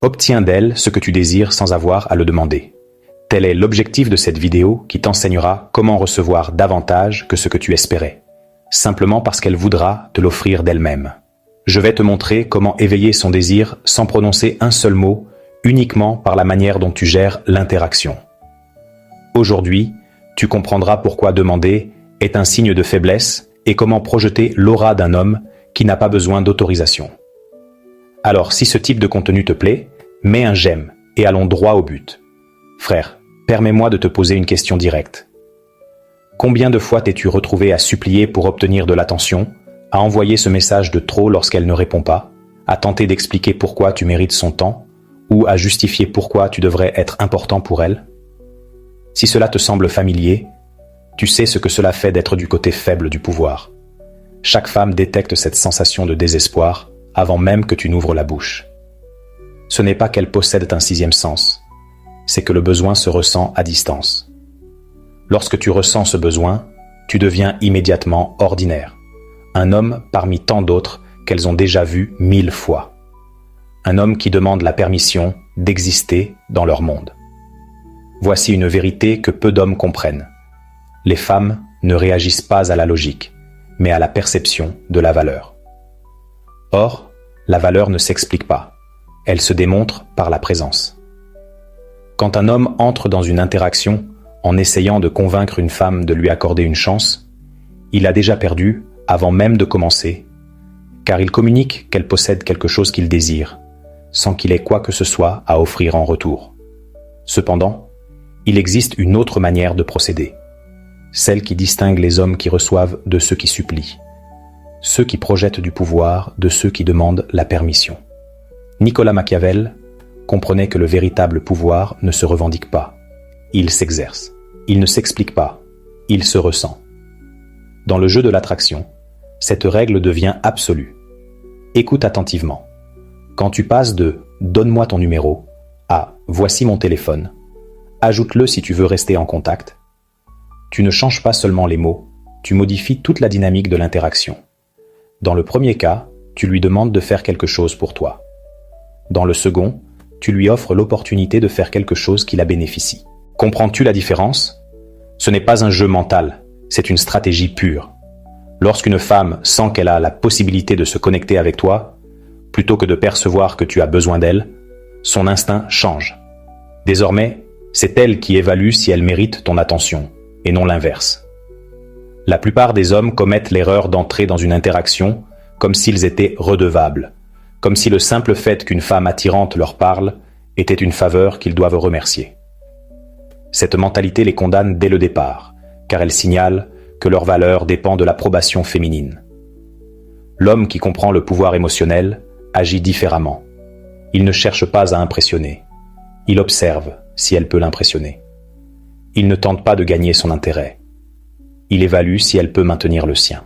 Obtiens d'elle ce que tu désires sans avoir à le demander. Tel est l'objectif de cette vidéo qui t'enseignera comment recevoir davantage que ce que tu espérais, simplement parce qu'elle voudra te l'offrir d'elle-même. Je vais te montrer comment éveiller son désir sans prononcer un seul mot, uniquement par la manière dont tu gères l'interaction. Aujourd'hui, tu comprendras pourquoi demander est un signe de faiblesse et comment projeter l'aura d'un homme qui n'a pas besoin d'autorisation. Alors, si ce type de contenu te plaît, mets un j'aime et allons droit au but. Frère, permets-moi de te poser une question directe. Combien de fois t'es-tu retrouvé à supplier pour obtenir de l'attention, à envoyer ce message de trop lorsqu'elle ne répond pas, à tenter d'expliquer pourquoi tu mérites son temps, ou à justifier pourquoi tu devrais être important pour elle? Si cela te semble familier, tu sais ce que cela fait d'être du côté faible du pouvoir. Chaque femme détecte cette sensation de désespoir avant même que tu n'ouvres la bouche. Ce n'est pas qu'elle possède un sixième sens, c'est que le besoin se ressent à distance. Lorsque tu ressens ce besoin, tu deviens immédiatement ordinaire. Un homme parmi tant d'autres qu'elles ont déjà vu 1000 fois. Un homme qui demande la permission d'exister dans leur monde. Voici une vérité que peu d'hommes comprennent. Les femmes ne réagissent pas à la logique, mais à la perception de la valeur. Or, la valeur ne s'explique pas. Elle se démontre par la présence. Quand un homme entre dans une interaction en essayant de convaincre une femme de lui accorder une chance, il a déjà perdu avant même de commencer, car il communique qu'elle possède quelque chose qu'il désire, sans qu'il ait quoi que ce soit à offrir en retour. Cependant, il existe une autre manière de procéder, celle qui distingue les hommes qui reçoivent de ceux qui supplient, ceux qui projettent du pouvoir de ceux qui demandent la permission. Nicolas Machiavel comprenait que le véritable pouvoir ne se revendique pas, il s'exerce, il ne s'explique pas, il se ressent. Dans le jeu de l'attraction, cette règle devient absolue. Écoute attentivement. Quand tu passes de « donne-moi ton numéro » à « voici mon téléphone », ajoute-le si tu veux rester en contact. Tu ne changes pas seulement les mots, tu modifies toute la dynamique de l'interaction. Dans le premier cas, tu lui demandes de faire quelque chose pour toi. Dans le second, tu lui offres l'opportunité de faire quelque chose qui la bénéficie. Comprends-tu la différence? Ce n'est pas un jeu mental, c'est une stratégie pure. Lorsqu'une femme sent qu'elle a la possibilité de se connecter avec toi, plutôt que de percevoir que tu as besoin d'elle, son instinct change. Désormais, c'est elle qui évalue si elle mérite ton attention, et non l'inverse. La plupart des hommes commettent l'erreur d'entrer dans une interaction comme s'ils étaient redevables, comme si le simple fait qu'une femme attirante leur parle était une faveur qu'ils doivent remercier. Cette mentalité les condamne dès le départ, car elle signale que leur valeur dépend de l'approbation féminine. L'homme qui comprend le pouvoir émotionnel agit différemment. Il ne cherche pas à impressionner. Il observe si elle peut l'impressionner. Il ne tente pas de gagner son intérêt. Il évalue si elle peut maintenir le sien.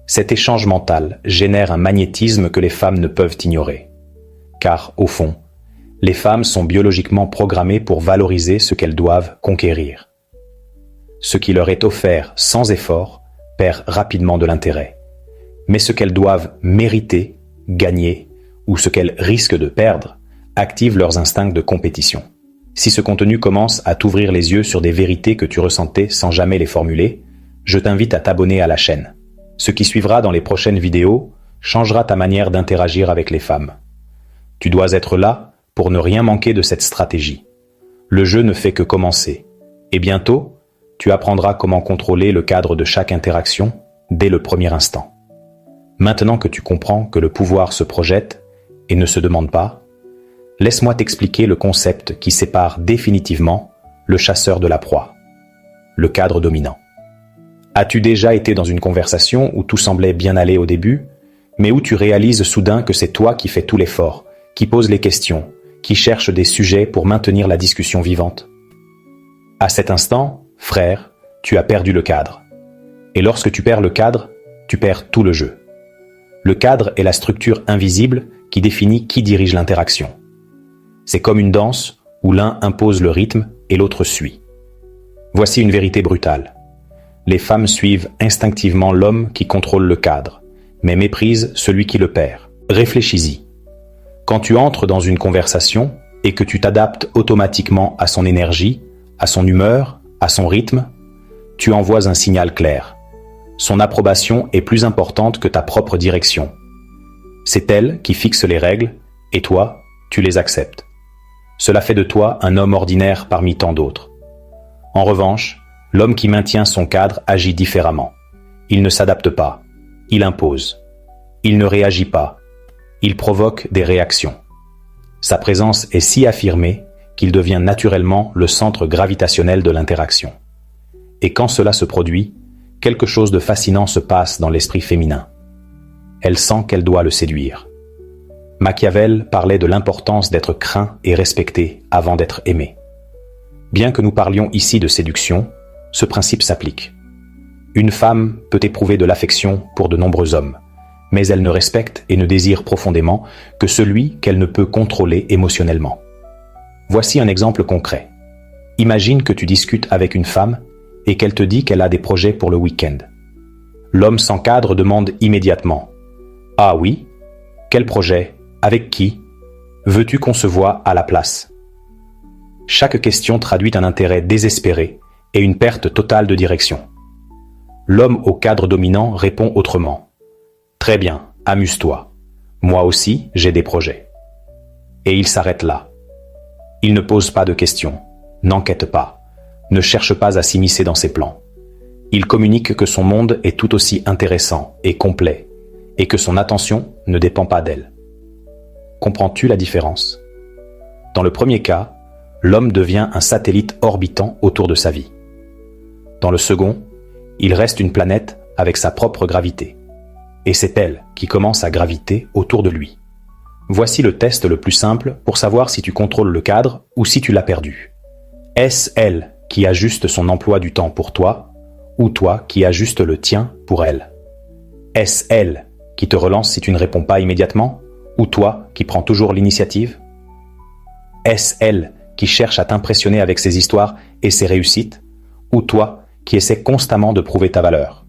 Cet échange mental génère un magnétisme que les femmes ne peuvent ignorer. Car, au fond, les femmes sont biologiquement programmées pour valoriser ce qu'elles doivent conquérir. Ce qui leur est offert sans effort perd rapidement de l'intérêt. Mais ce qu'elles doivent mériter, gagner, ou ce qu'elles risquent de perdre, active leurs instincts de compétition. Si ce contenu commence à t'ouvrir les yeux sur des vérités que tu ressentais sans jamais les formuler, je t'invite à t'abonner à la chaîne. Ce qui suivra dans les prochaines vidéos changera ta manière d'interagir avec les femmes. Tu dois être là pour ne rien manquer de cette stratégie. Le jeu ne fait que commencer. Et bientôt, tu apprendras comment contrôler le cadre de chaque interaction dès le premier instant. Maintenant que tu comprends que le pouvoir se projette et ne se demande pas, laisse-moi t'expliquer le concept qui sépare définitivement le chasseur de la proie, le cadre dominant. As-tu déjà été dans une conversation où tout semblait bien aller au début, mais où tu réalises soudain que c'est toi qui fais tout l'effort, qui pose les questions, qui cherche des sujets pour maintenir la discussion vivante? À cet instant, frère, tu as perdu le cadre. Et lorsque tu perds le cadre, tu perds tout le jeu. Le cadre est la structure invisible qui définit qui dirige l'interaction. C'est comme une danse où l'un impose le rythme et l'autre suit. Voici une vérité brutale. Les femmes suivent instinctivement l'homme qui contrôle le cadre, mais méprisent celui qui le perd. Réfléchis-y. Quand tu entres dans une conversation et que tu t'adaptes automatiquement à son énergie, à son humeur, à son rythme, tu envoies un signal clair. Son approbation est plus importante que ta propre direction. C'est elle qui fixe les règles et toi, tu les acceptes. Cela fait de toi un homme ordinaire parmi tant d'autres. En revanche, l'homme qui maintient son cadre agit différemment. Il ne s'adapte pas, il impose. Il ne réagit pas, il provoque des réactions. Sa présence est si affirmée qu'il devient naturellement le centre gravitationnel de l'interaction. Et quand cela se produit, quelque chose de fascinant se passe dans l'esprit féminin. Elle sent qu'elle doit le séduire. Machiavel parlait de l'importance d'être craint et respecté avant d'être aimé. Bien que nous parlions ici de séduction, ce principe s'applique. Une femme peut éprouver de l'affection pour de nombreux hommes, mais elle ne respecte et ne désire profondément que celui qu'elle ne peut contrôler émotionnellement. Voici un exemple concret. Imagine que tu discutes avec une femme et qu'elle te dit qu'elle a des projets pour le week-end. L'homme sans cadre demande immédiatement « Ah oui? Quel projet? Avec qui? Veux-tu qu'on se voie à la place ?» Chaque question traduit un intérêt désespéré et une perte totale de direction. L'homme au cadre dominant répond autrement. « Très bien, amuse-toi. Moi aussi, j'ai des projets. » Et il s'arrête là. Il ne pose pas de questions, n'enquête pas, ne cherche pas à s'immiscer dans ses plans. Il communique que son monde est tout aussi intéressant et complet, et que son attention ne dépend pas d'elle. Comprends-tu la différence? Dans le premier cas, l'homme devient un satellite orbitant autour de sa vie. Dans le second, il reste une planète avec sa propre gravité. Et c'est elle qui commence à graviter autour de lui. Voici le test le plus simple pour savoir si tu contrôles le cadre ou si tu l'as perdu. Est-ce elle qui ajuste son emploi du temps pour toi ou toi qui ajuste le tien pour elle? Est-ce elle qui te relance si tu ne réponds pas immédiatement ou toi qui prends toujours l'initiative? Est-ce elle qui cherche à t'impressionner avec ses histoires et ses réussites ou toi qui essaie constamment de prouver ta valeur?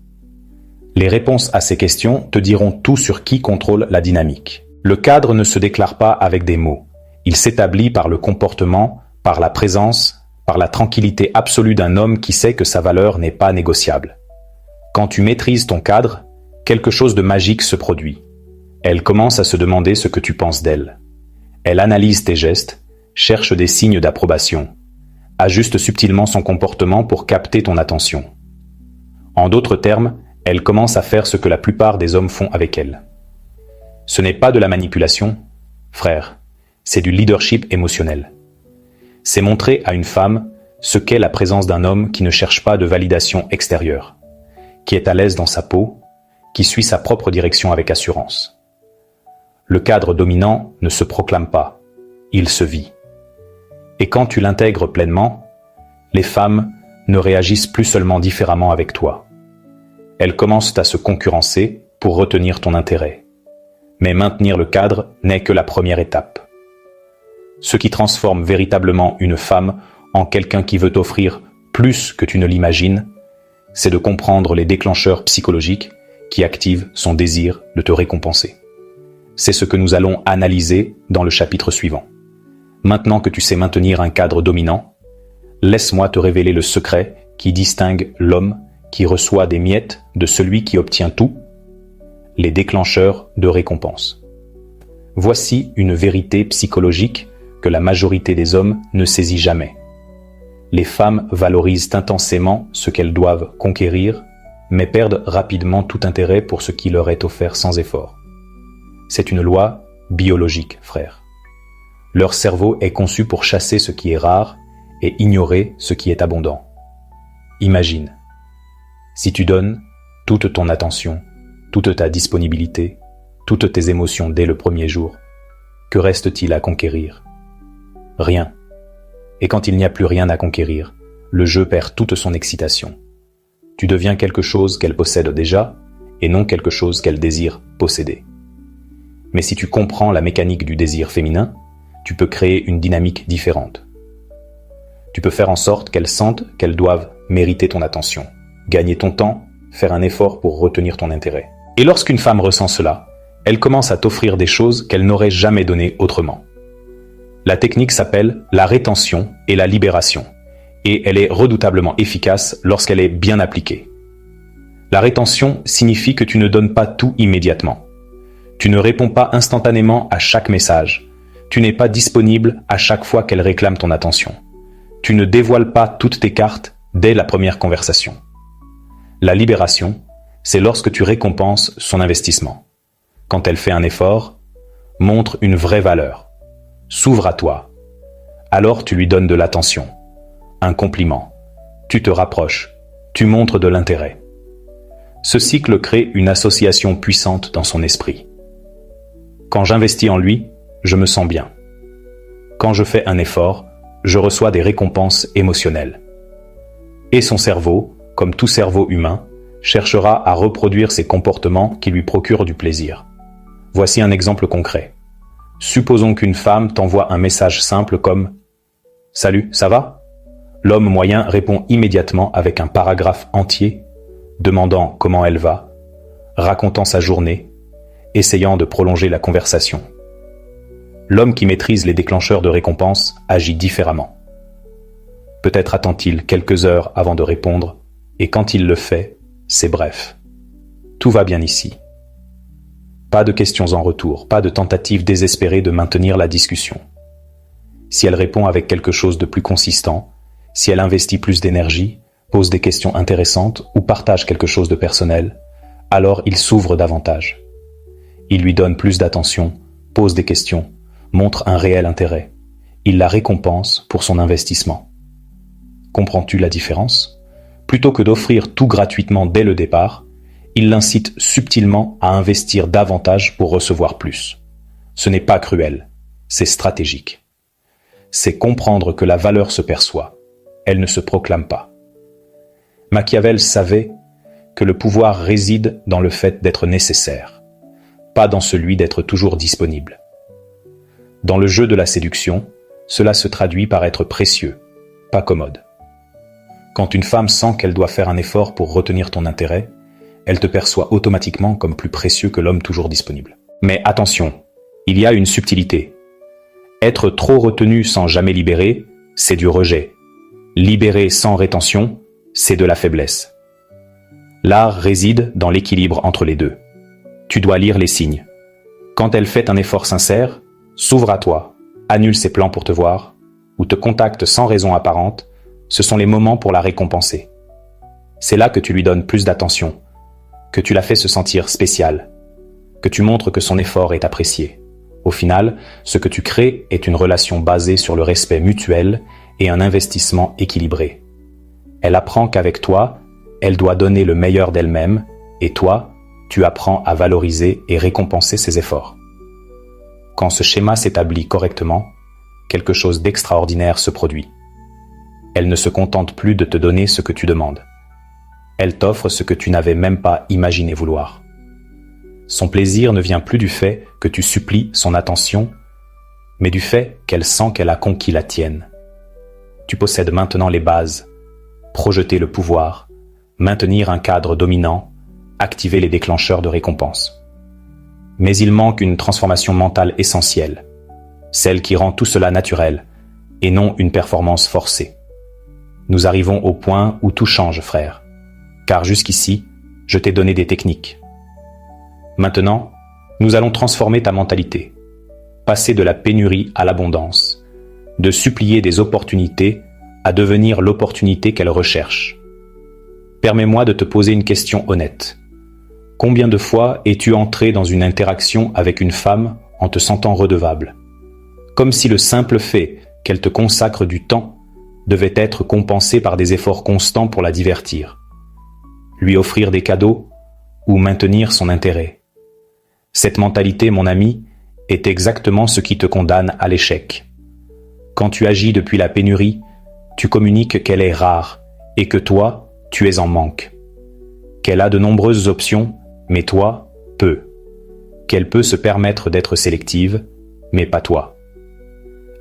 Les réponses à ces questions te diront tout sur qui contrôle la dynamique. Le cadre ne se déclare pas avec des mots. Il s'établit par le comportement, par la présence, par la tranquillité absolue d'un homme qui sait que sa valeur n'est pas négociable. Quand tu maîtrises ton cadre, quelque chose de magique se produit. Elle commence à se demander ce que tu penses d'elle. Elle analyse tes gestes, cherche des signes d'approbation, ajuste subtilement son comportement pour capter ton attention. En d'autres termes, elle commence à faire ce que la plupart des hommes font avec elle. Ce n'est pas de la manipulation, frère, c'est du leadership émotionnel. C'est montrer à une femme ce qu'est la présence d'un homme qui ne cherche pas de validation extérieure, qui est à l'aise dans sa peau, qui suit sa propre direction avec assurance. Le cadre dominant ne se proclame pas, il se vit. Et quand tu l'intègres pleinement, les femmes ne réagissent plus seulement différemment avec toi. Elles commencent à se concurrencer pour retenir ton intérêt. Mais maintenir le cadre n'est que la première étape. Ce qui transforme véritablement une femme en quelqu'un qui veut t'offrir plus que tu ne l'imagines, c'est de comprendre les déclencheurs psychologiques qui activent son désir de te récompenser. C'est ce que nous allons analyser dans le chapitre suivant. Maintenant que tu sais maintenir un cadre dominant, laisse-moi te révéler le secret qui distingue l'homme qui reçoit des miettes de celui qui obtient tout, les déclencheurs de récompense. Voici une vérité psychologique que la majorité des hommes ne saisit jamais. Les femmes valorisent intensément ce qu'elles doivent conquérir, mais perdent rapidement tout intérêt pour ce qui leur est offert sans effort. C'est une loi biologique, frère. Leur cerveau est conçu pour chasser ce qui est rare et ignorer ce qui est abondant. Imagine, si tu donnes toute ton attention, toute ta disponibilité, toutes tes émotions dès le premier jour, que reste-t-il à conquérir? Rien. Et quand il n'y a plus rien à conquérir, le jeu perd toute son excitation. Tu deviens quelque chose qu'elle possède déjà, et non quelque chose qu'elle désire posséder. Mais si tu comprends la mécanique du désir féminin, tu peux créer une dynamique différente. Tu peux faire en sorte qu'elles sentent qu'elles doivent mériter ton attention, gagner ton temps, faire un effort pour retenir ton intérêt. Et lorsqu'une femme ressent cela, elle commence à t'offrir des choses qu'elle n'aurait jamais données autrement. La technique s'appelle la rétention et la libération, et elle est redoutablement efficace lorsqu'elle est bien appliquée. La rétention signifie que tu ne donnes pas tout immédiatement. Tu ne réponds pas instantanément à chaque message. Tu n'es pas disponible à chaque fois qu'elle réclame ton attention. Tu ne dévoiles pas toutes tes cartes dès la première conversation. La libération, c'est lorsque tu récompenses son investissement. Quand elle fait un effort, montre une vraie valeur, s'ouvre à toi. Alors tu lui donnes de l'attention, un compliment. Tu te rapproches, tu montres de l'intérêt. Ce cycle crée une association puissante dans son esprit. Quand j'investis en lui, je me sens bien. Quand je fais un effort, je reçois des récompenses émotionnelles. Et son cerveau, comme tout cerveau humain, cherchera à reproduire ces comportements qui lui procurent du plaisir. Voici un exemple concret. Supposons qu'une femme t'envoie un message simple comme « Salut, ça va ?» L'homme moyen répond immédiatement avec un paragraphe entier, demandant comment elle va, racontant sa journée, essayant de prolonger la conversation. L'homme qui maîtrise les déclencheurs de récompense agit différemment. Peut-être attend-il quelques heures avant de répondre, et quand il le fait, c'est bref. Tout va bien ici. Pas de questions en retour, pas de tentative désespérée de maintenir la discussion. Si elle répond avec quelque chose de plus consistant, si elle investit plus d'énergie, pose des questions intéressantes ou partage quelque chose de personnel, alors il s'ouvre davantage. Il lui donne plus d'attention, pose des questions, montre un réel intérêt. Il la récompense pour son investissement. Comprends-tu la différence ? Plutôt que d'offrir tout gratuitement dès le départ, il l'incite subtilement à investir davantage pour recevoir plus. Ce n'est pas cruel, c'est stratégique. C'est comprendre que la valeur se perçoit, elle ne se proclame pas. Machiavel savait que le pouvoir réside dans le fait d'être nécessaire, pas dans celui d'être toujours disponible. Dans le jeu de la séduction, cela se traduit par être précieux, pas commode. Quand une femme sent qu'elle doit faire un effort pour retenir ton intérêt, elle te perçoit automatiquement comme plus précieux que l'homme toujours disponible. Mais attention, il y a une subtilité. Être trop retenu sans jamais libérer, c'est du rejet. Libérer sans rétention, c'est de la faiblesse. L'art réside dans l'équilibre entre les deux. Tu dois lire les signes. Quand elle fait un effort sincère, s'ouvre à toi, annule ses plans pour te voir, ou te contacte sans raison apparente, ce sont les moments pour la récompenser. C'est là que tu lui donnes plus d'attention, que tu la fais se sentir spéciale, que tu montres que son effort est apprécié. Au final, ce que tu crées est une relation basée sur le respect mutuel et un investissement équilibré. Elle apprend qu'avec toi, elle doit donner le meilleur d'elle-même, et toi, tu apprends à valoriser et récompenser ses efforts. Quand ce schéma s'établit correctement, quelque chose d'extraordinaire se produit. Elle ne se contente plus de te donner ce que tu demandes. Elle t'offre ce que tu n'avais même pas imaginé vouloir. Son plaisir ne vient plus du fait que tu supplies son attention, mais du fait qu'elle sent qu'elle a conquis la tienne. Tu possèdes maintenant les bases, projeter le pouvoir, maintenir un cadre dominant, activer les déclencheurs de récompense. Mais il manque une transformation mentale essentielle, celle qui rend tout cela naturel, et non une performance forcée. Nous arrivons au point où tout change, frère, car jusqu'ici, je t'ai donné des techniques. Maintenant, nous allons transformer ta mentalité, passer de la pénurie à l'abondance, de supplier des opportunités à devenir l'opportunité qu'elle recherche. Permets-moi de te poser une question honnête. Combien de fois es-tu entré dans une interaction avec une femme en te sentant redevable, comme si le simple fait qu'elle te consacre du temps devait être compensé par des efforts constants pour la divertir, lui offrir des cadeaux ou maintenir son intérêt. Cette mentalité, mon ami, est exactement ce qui te condamne à l'échec. Quand tu agis depuis la pénurie, tu communiques qu'elle est rare et que toi, tu es en manque. Qu'elle a de nombreuses options, mais toi, peu. Qu'elle peut se permettre d'être sélective, mais pas toi.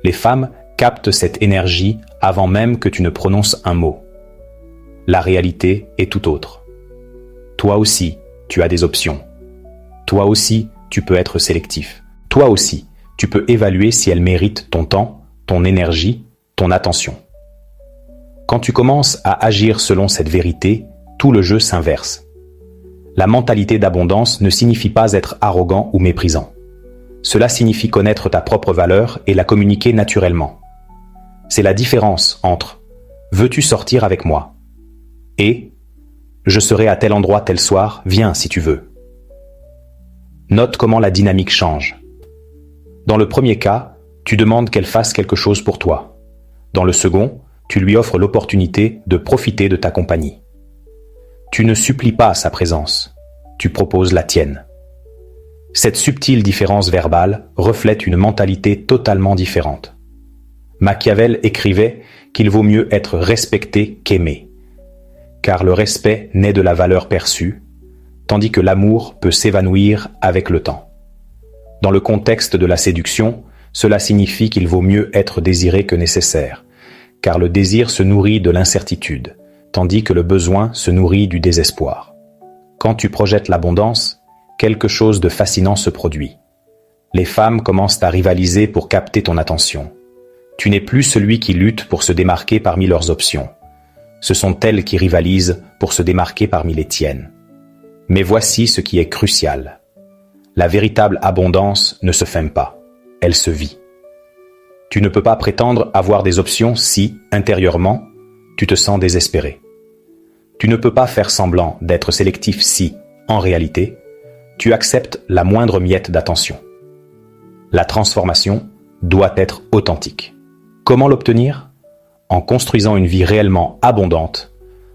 Les femmes captent cette énergie avant même que tu ne prononces un mot. La réalité est tout autre. Toi aussi, tu as des options. Toi aussi, tu peux être sélectif. Toi aussi, tu peux évaluer si elle mérite ton temps, ton énergie, ton attention. Quand tu commences à agir selon cette vérité, tout le jeu s'inverse. La mentalité d'abondance ne signifie pas être arrogant ou méprisant. Cela signifie connaître ta propre valeur et la communiquer naturellement. C'est la différence entre « veux-tu sortir avec moi ?» et « je serai à tel endroit tel soir, viens si tu veux ». Note comment la dynamique change. Dans le premier cas, tu demandes qu'elle fasse quelque chose pour toi. Dans le second, tu lui offres l'opportunité de profiter de ta compagnie. Tu ne supplies pas sa présence, tu proposes la tienne. Cette subtile différence verbale reflète une mentalité totalement différente. Machiavel écrivait qu'il vaut mieux être respecté qu'aimé, car le respect naît de la valeur perçue, tandis que l'amour peut s'évanouir avec le temps. Dans le contexte de la séduction, cela signifie qu'il vaut mieux être désiré que nécessaire, car le désir se nourrit de l'incertitude, tandis que le besoin se nourrit du désespoir. Quand tu projettes l'abondance, quelque chose de fascinant se produit. Les femmes commencent à rivaliser pour capter ton attention. Tu n'es plus celui qui lutte pour se démarquer parmi leurs options. Ce sont elles qui rivalisent pour se démarquer parmi les tiennes. Mais voici ce qui est crucial. La véritable abondance ne se feint pas, elle se vit. Tu ne peux pas prétendre avoir des options si, intérieurement, tu te sens désespéré. Tu ne peux pas faire semblant d'être sélectif si, en réalité, tu acceptes la moindre miette d'attention. La transformation doit être authentique. Comment l'obtenir ? En construisant une vie réellement abondante,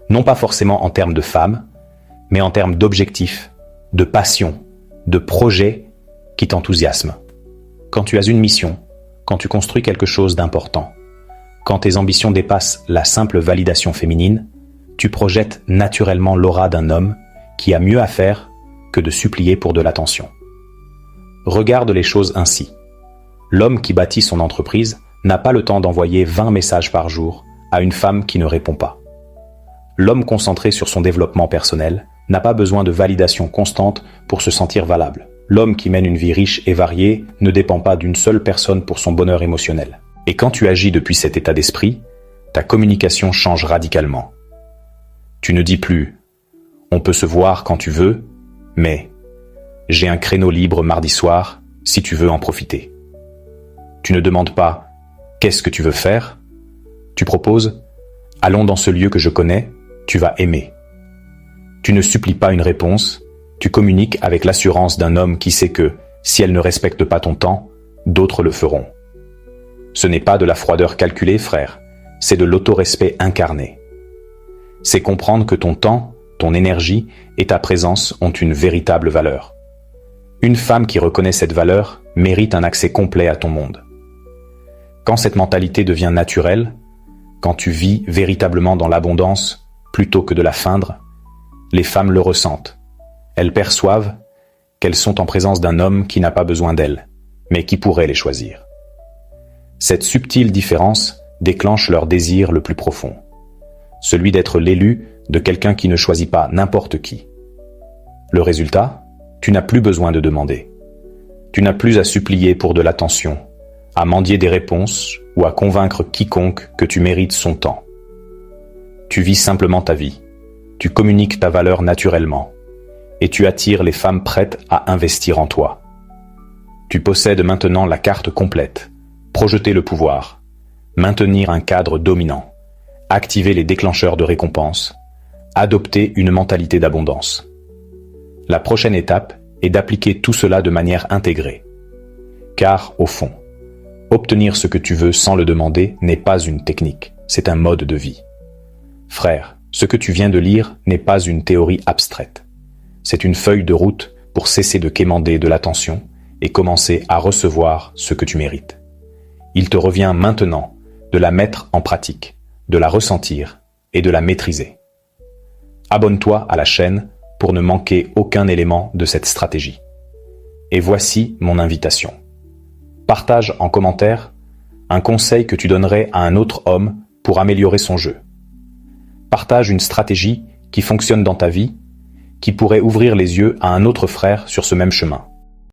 non pas forcément en termes de femmes, mais en termes d'objectifs, de passion, de projets qui t'enthousiasment. Quand tu as une mission, quand tu construis quelque chose d'important, quand tes ambitions dépassent la simple validation féminine, tu projettes naturellement l'aura d'un homme qui a mieux à faire que de supplier pour de l'attention. Regarde les choses ainsi. L'homme qui bâtit son entreprise n'a pas le temps d'envoyer 20 messages par jour à une femme qui ne répond pas. L'homme concentré sur son développement personnel n'a pas besoin de validation constante pour se sentir valable. L'homme qui mène une vie riche et variée ne dépend pas d'une seule personne pour son bonheur émotionnel. Et quand tu agis depuis cet état d'esprit, ta communication change radicalement. Tu ne dis plus « on peut se voir quand tu veux », mais « j'ai un créneau libre mardi soir si tu veux en profiter ». Tu ne demandes pas « qu'est-ce que tu veux faire ?» Tu proposes « allons dans ce lieu que je connais, tu vas aimer ». Tu ne supplies pas une réponse, tu communiques avec l'assurance d'un homme qui sait que, si elle ne respecte pas ton temps, d'autres le feront. Ce n'est pas de la froideur calculée, frère, c'est de l'autorespect incarné. C'est comprendre que ton temps, ton énergie et ta présence ont une véritable valeur. Une femme qui reconnaît cette valeur mérite un accès complet à ton monde. Quand cette mentalité devient naturelle, quand tu vis véritablement dans l'abondance plutôt que de la feindre, les femmes le ressentent. Elles perçoivent qu'elles sont en présence d'un homme qui n'a pas besoin d'elles, mais qui pourrait les choisir. Cette subtile différence déclenche leur désir le plus profond, celui d'être l'élu de quelqu'un qui ne choisit pas n'importe qui. Le résultat, tu n'as plus besoin de demander. Tu n'as plus à supplier pour de l'attention, à mendier des réponses ou à convaincre quiconque que tu mérites son temps. Tu vis simplement ta vie, tu communiques ta valeur naturellement, et tu attires les femmes prêtes à investir en toi. Tu possèdes maintenant la carte complète, projeter le pouvoir, maintenir un cadre dominant, activer les déclencheurs de récompense, adopter une mentalité d'abondance. La prochaine étape est d'appliquer tout cela de manière intégrée. Car, au fond, obtenir ce que tu veux sans le demander n'est pas une technique, c'est un mode de vie. Frère, ce que tu viens de lire n'est pas une théorie abstraite. C'est une feuille de route pour cesser de quémander de l'attention et commencer à recevoir ce que tu mérites. Il te revient maintenant de la mettre en pratique, de la ressentir et de la maîtriser. Abonne-toi à la chaîne pour ne manquer aucun élément de cette stratégie. Et voici mon invitation. Partage en commentaire un conseil que tu donnerais à un autre homme pour améliorer son jeu. Partage une stratégie qui fonctionne dans ta vie, qui pourrait ouvrir les yeux à un autre frère sur ce même chemin.